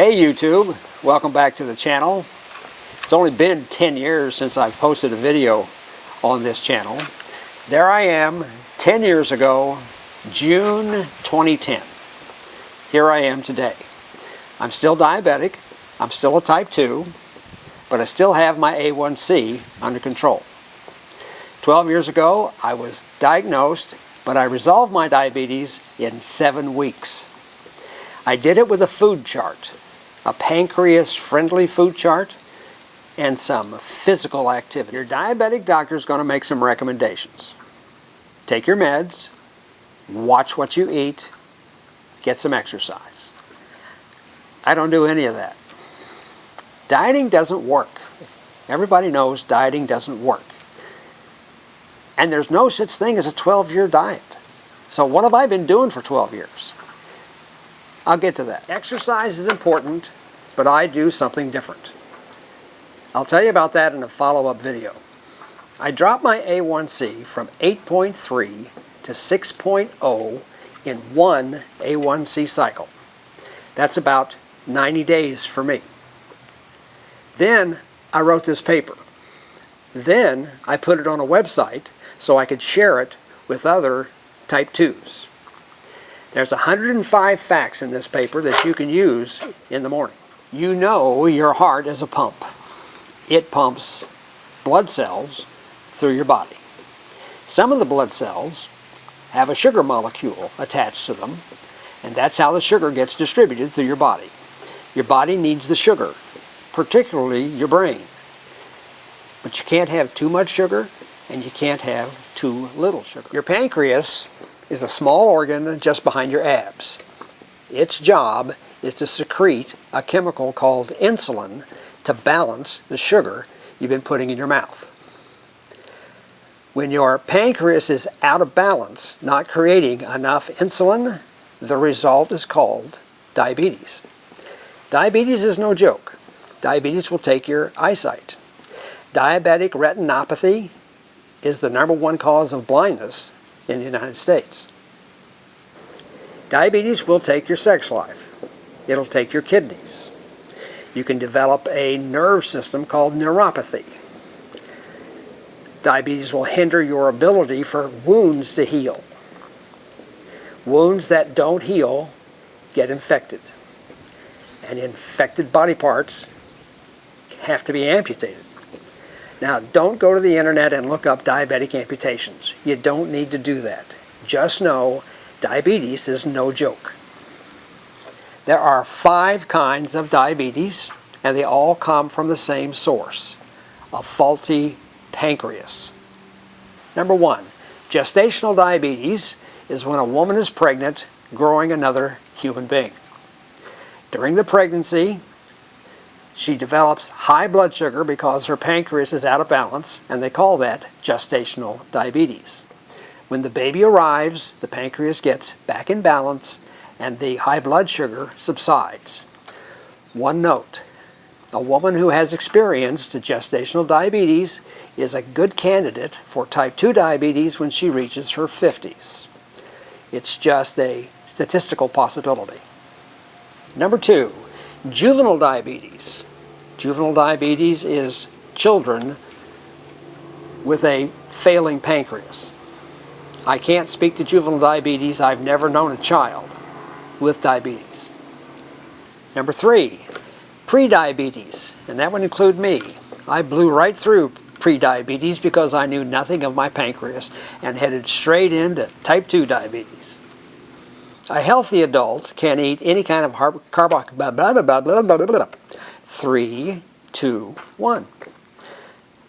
Hey YouTube, welcome back to the channel. It's only been 10 years since I've posted a video on this channel. There I am, 10 years ago, June 2010. Here I am today. I'm still diabetic, I'm still a type 2, but I still have my A1c under control. 12 years ago, I was diagnosed, but I resolved my diabetes in 7 weeks. I did it with a food chart, a pancreas-friendly food chart, and some physical activity. Your diabetic doctor is going to make some recommendations. Take your meds, watch what you eat, get some exercise. I don't do any of that. Dieting doesn't work. Everybody knows dieting doesn't work. And there's no such thing as a 12-year diet. So what have I been doing for 12 years? I'll get to that. Exercise is important, but I do something different. I'll tell you about that in a follow-up video. I dropped my A1c from 8.3 to 6.0 in one A1c cycle. That's about 90 days for me. Then I wrote this paper. Then I put it on a website so I could share it with other type 2s. There's 105 facts in this paper that you can use in the morning. You know your heart is a pump. It pumps blood cells through your body. Some of the blood cells have a sugar molecule attached to them, and that's how the sugar gets distributed through your body. Your body needs the sugar, particularly your brain. But you can't have too much sugar, and you can't have too little sugar. Your pancreas is a small organ just behind your abs. Its job is to secrete a chemical called insulin to balance the sugar you've been putting in your mouth. When your pancreas is out of balance, not creating enough insulin, the result is called diabetes. Diabetes is no joke. Diabetes will take your eyesight. Diabetic retinopathy is the #1 cause of blindness in the United States. Diabetes will take your sex life. It'll take your kidneys. You can develop a nerve system called neuropathy. Diabetes will hinder your ability for wounds to heal. Wounds that don't heal get infected. And infected body parts have to be amputated. Now, don't go to the internet and look up diabetic amputations. You don't need to do that. Just know diabetes is no joke. There are 5 kinds of diabetes, and they all come from the same source, a faulty pancreas. Number 1, gestational diabetes is when a woman is pregnant, growing another human being. During the pregnancy, she develops high blood sugar because her pancreas is out of balance, and they call that gestational diabetes. When the baby arrives, the pancreas gets back in balance, and the high blood sugar subsides. One note, a woman who has experienced gestational diabetes is a good candidate for type 2 diabetes when she reaches her 50s. It's just a statistical possibility. Number 2, juvenile diabetes. Juvenile diabetes is children with a failing pancreas. I can't speak to juvenile diabetes. I've never known a child with diabetes. Number 3, prediabetes, and that would include me. I blew right through prediabetes because I knew nothing of my pancreas and headed straight into type 2 diabetes. A healthy adult can eat any kind of carbohydrate. 3, 2, 1.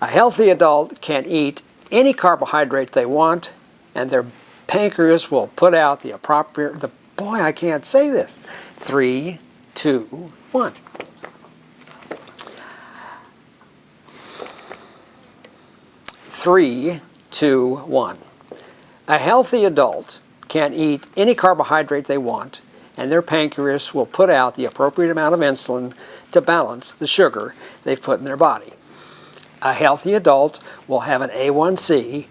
A healthy adult can eat any carbohydrate they want, and their pancreas will put out the appropriate. Boy, I can't say this. 3, 2, 1. Three, two, one. A healthy adult can eat any carbohydrate they want, and their pancreas will put out the appropriate amount of insulin to balance the sugar they've put in their body. A healthy adult will have an A1c,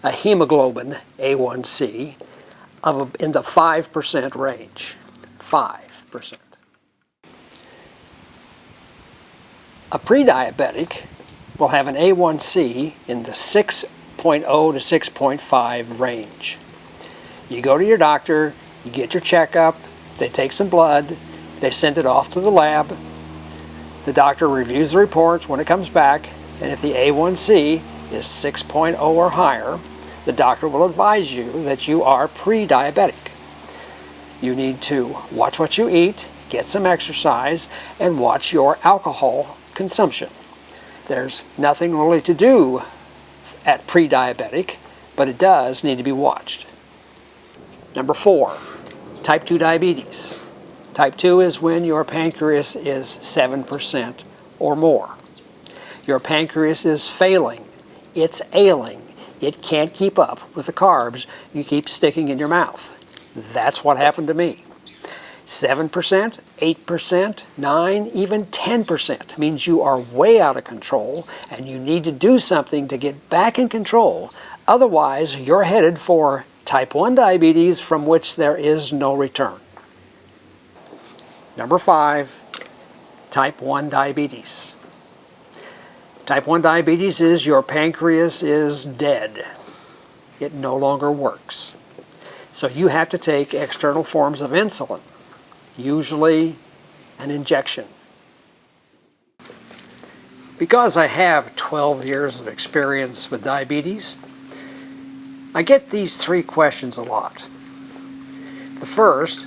a hemoglobin A1c, in the 5% range. 5%. A pre-diabetic will have an A1c in the 6.0 to 6.5 range. You go to your doctor, you get your checkup, they take some blood, they send it off to the lab. The doctor reviews the reports when it comes back, and if the A1c is 6.0 or higher, the doctor will advise you that you are pre-diabetic. You need to watch what you eat, get some exercise, and watch your alcohol consumption. There's nothing really to do at pre-diabetic, but it does need to be watched. Number 4, type 2 diabetes. Type 2 is when your pancreas is 7% or more. Your pancreas is failing. It's ailing. It can't keep up with the carbs you keep sticking in your mouth. That's what happened to me. 7%, 8%, 9%, even 10% means you are way out of control and you need to do something to get back in control. Otherwise, you're headed for type 1 diabetes from which there is no return. Number 5, type 1 diabetes. Type 1 diabetes is your pancreas is dead. It no longer works. So you have to take external forms of insulin, usually an injection. Because I have 12 years of experience with diabetes, I get these 3 questions a lot. The first,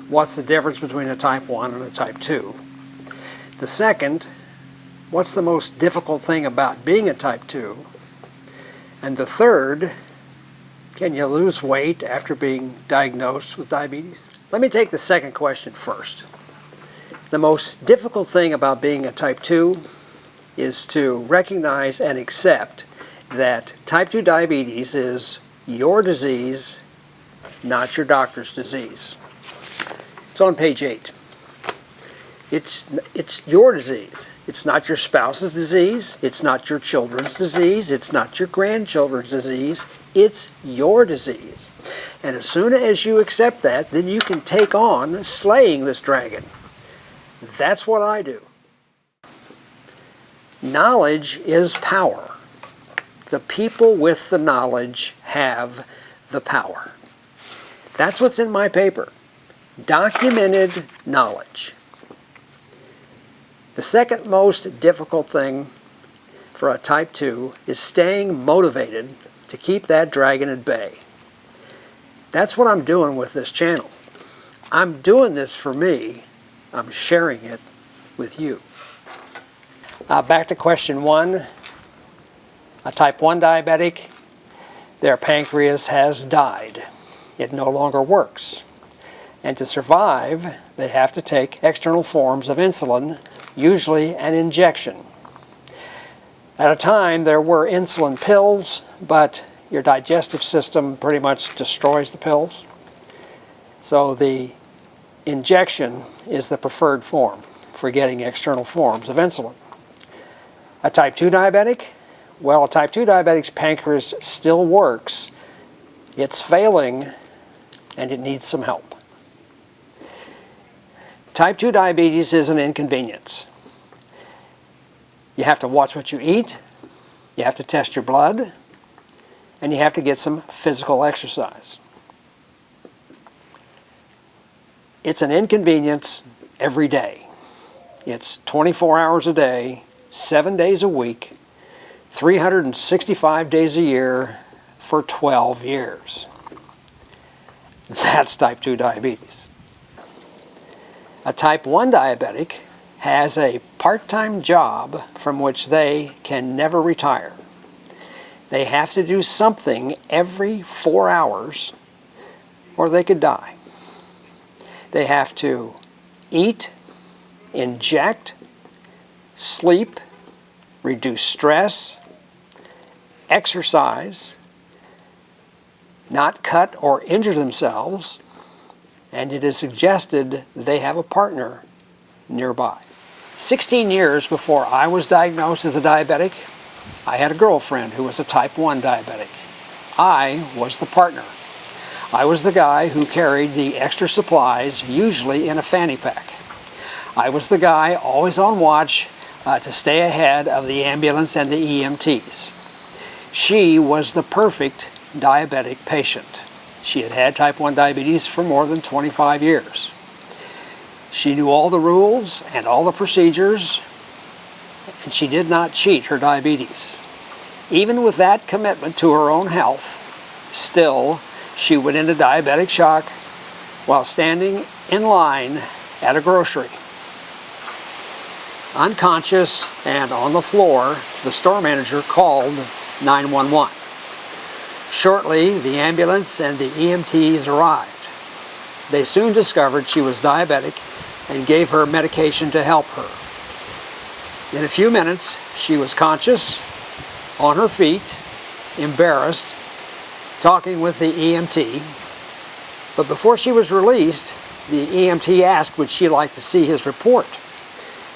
what's the difference between a type 1 and a type 2? The second, what's the most difficult thing about being a type 2? And the third, can you lose weight after being diagnosed with diabetes? Let me take the second question first. The most difficult thing about being a type 2 is to recognize and accept that type 2 diabetes is your disease, not your doctor's disease. It's on page 8. It's your disease. It's not your spouse's disease. It's not your children's disease. It's not your grandchildren's disease. It's your disease. And as soon as you accept that, then you can take on slaying this dragon. That's what I do. Knowledge is power. The people with the knowledge have the power. That's what's in my paper. Documented knowledge. The second most difficult thing for a type 2 is staying motivated to keep that dragon at bay. That's what I'm doing with this channel. I'm doing this for me. I'm sharing it with you. Back to question 1. A type 1 diabetic, their pancreas has died. It no longer works. And to survive, they have to take external forms of insulin, usually an injection. At a time, there were insulin pills, but your digestive system pretty much destroys the pills. So the injection is the preferred form for getting external forms of insulin. A type 2 diabetic? Well, a type 2 diabetic's pancreas still works. It's failing, and it needs some help. Type 2 diabetes is an inconvenience. You have to watch what you eat, you have to test your blood, and you have to get some physical exercise. It's an inconvenience every day. It's 24 hours a day, 7 days a week, 365 days a year for 12 years. That's type 2 diabetes. A type 1 diabetic has a part-time job from which they can never retire. They have to do something every 4 hours or they could die. They have to eat, inject, sleep, reduce stress, exercise, not cut or injure themselves, and it is suggested they have a partner nearby. 16 years before I was diagnosed as a diabetic, I had a girlfriend who was a type 1 diabetic. I was the partner. I was the guy who carried the extra supplies, usually in a fanny pack. I was the guy always on watch, to stay ahead of the ambulance and the EMTs. She was the perfect diabetic patient. She had had type 1 diabetes for more than 25 years. She knew all the rules and all the procedures, and she did not cheat her diabetes. Even with that commitment to her own health, still, she went into diabetic shock while standing in line at a grocery. Unconscious and on the floor, the store manager called 911. Shortly, the ambulance and the EMTs arrived. They soon discovered she was diabetic and gave her medication to help her. In a few minutes, she was conscious, on her feet, embarrassed, talking with the EMT. But before she was released, the EMT asked would she like to see his report.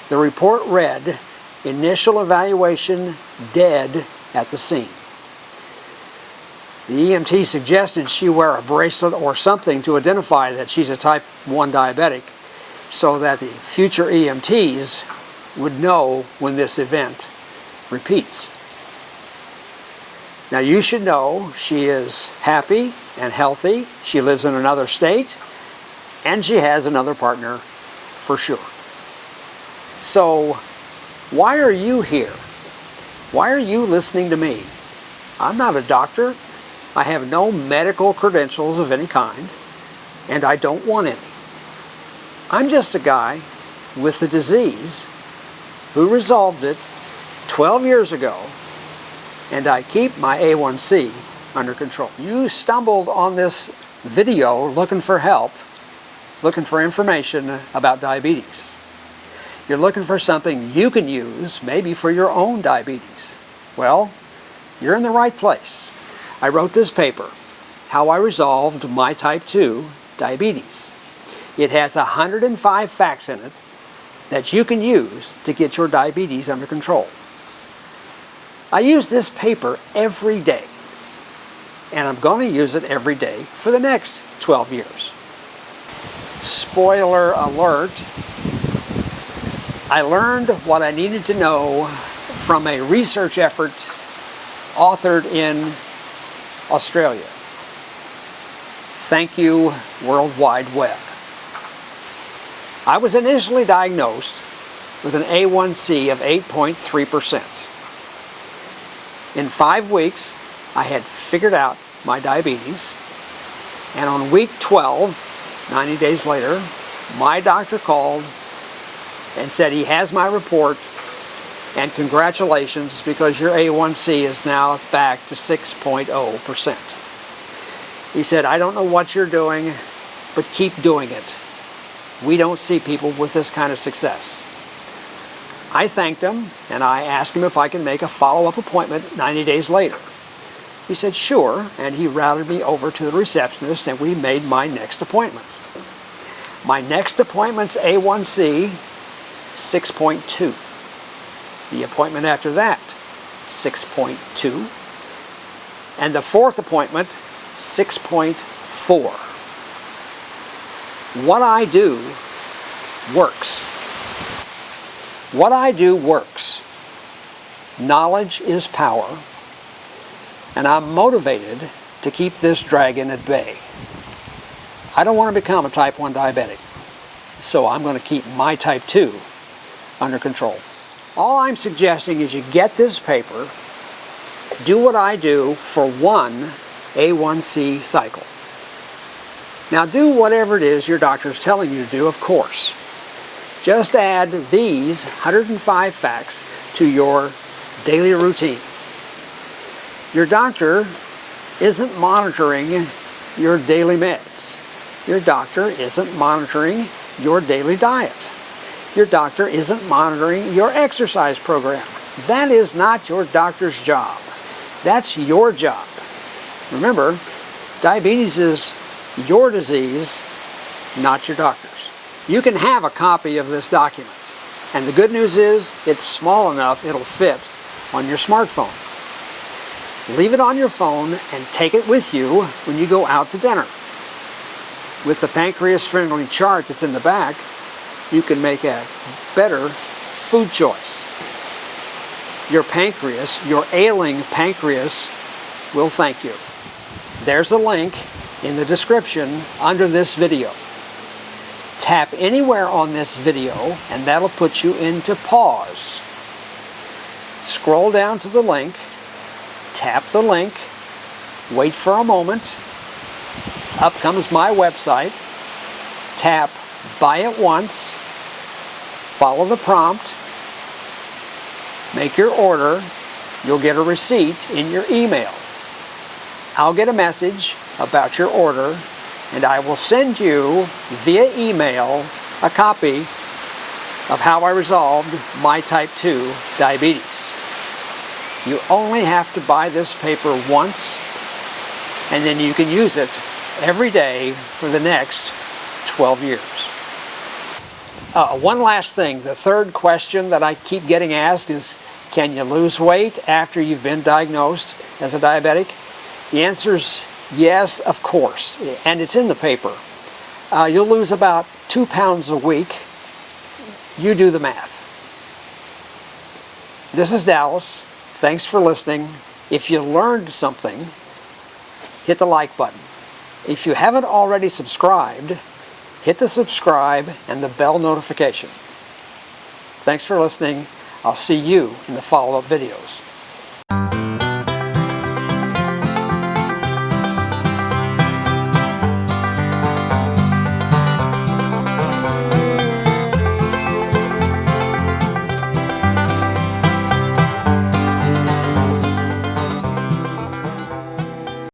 The report read, "Initial evaluation, dead at the scene." The EMT suggested she wear a bracelet or something to identify that she's a type 1 diabetic so that the future EMTs would know when this event repeats. Now you should know she is happy and healthy, she lives in another state, and she has another partner for sure. So why are you here? Why are you listening to me? I'm not a doctor. I have no medical credentials of any kind, and I don't want any. I'm just a guy with the disease who resolved it 12 years ago, and I keep my A1c under control. You stumbled on this video looking for help, looking for information about diabetes. You're looking for something you can use, maybe for your own diabetes. Well, you're in the right place. I wrote this paper, How I Resolved My Type 2 Diabetes. It has 105 facts in it that you can use to get your diabetes under control. I use this paper every day, and I'm going to use it every day for the next 12 years. Spoiler alert, I learned what I needed to know from a research effort authored in Australia. Thank you, World Wide Web. I was initially diagnosed with an A1c of 8.3%. In 5 weeks, I had figured out my diabetes, and on week 12, 90 days later, my doctor called and said he has my report, and congratulations, because your A1c is now back to 6.0%. He said, I don't know what you're doing, but keep doing it. We don't see people with this kind of success. I thanked him, and I asked him if I could make a follow-up appointment 90 days later. He said, sure, and he routed me over to the receptionist, and we made my next appointment. My next appointment's A1c, 6.2. The appointment after that, 6.2. And the fourth appointment, 6.4. What I do works. What I do works. Knowledge is power, and I'm motivated to keep this dragon at bay. I don't want to become a type 1 diabetic, so I'm going to keep my type 2 under control. All I'm suggesting is you get this paper, do what I do for one A1c cycle. Now do whatever it is your doctor is telling you to do, of course. Just add these 105 facts to your daily routine. Your doctor isn't monitoring your daily meds. Your doctor isn't monitoring your daily diet. Your doctor isn't monitoring your exercise program. That is not your doctor's job. That's your job. Remember, diabetes is your disease, not your doctor's. You can have a copy of this document, and the good news is it's small enough it'll fit on your smartphone. Leave it on your phone and take it with you when you go out to dinner. With the pancreas-friendly chart that's in the back, you can make a better food choice. Your pancreas, your ailing pancreas, will thank you. There's a link in the description under this video. Tap anywhere on this video and that'll put you into pause. Scroll down to the link, tap the link, wait for a moment. Up comes my website. Tap Buy It Once, follow the prompt, make your order. You'll get a receipt in your email. I'll get a message about your order and I will send you via email a copy of how I resolved my type 2 diabetes. You only have to buy this paper once and then you can use it every day for the next 12 years. One last thing, the third question that I keep getting asked is, can you lose weight after you've been diagnosed as a diabetic? The answer is yes, of course, and it's in the paper. You'll lose about 2 pounds a week. You do the math. This is Dallas. Thanks for listening. If you learned something, hit the like button. If you haven't already subscribed, hit the subscribe and the bell notification. Thanks for listening. I'll see you in the follow-up videos.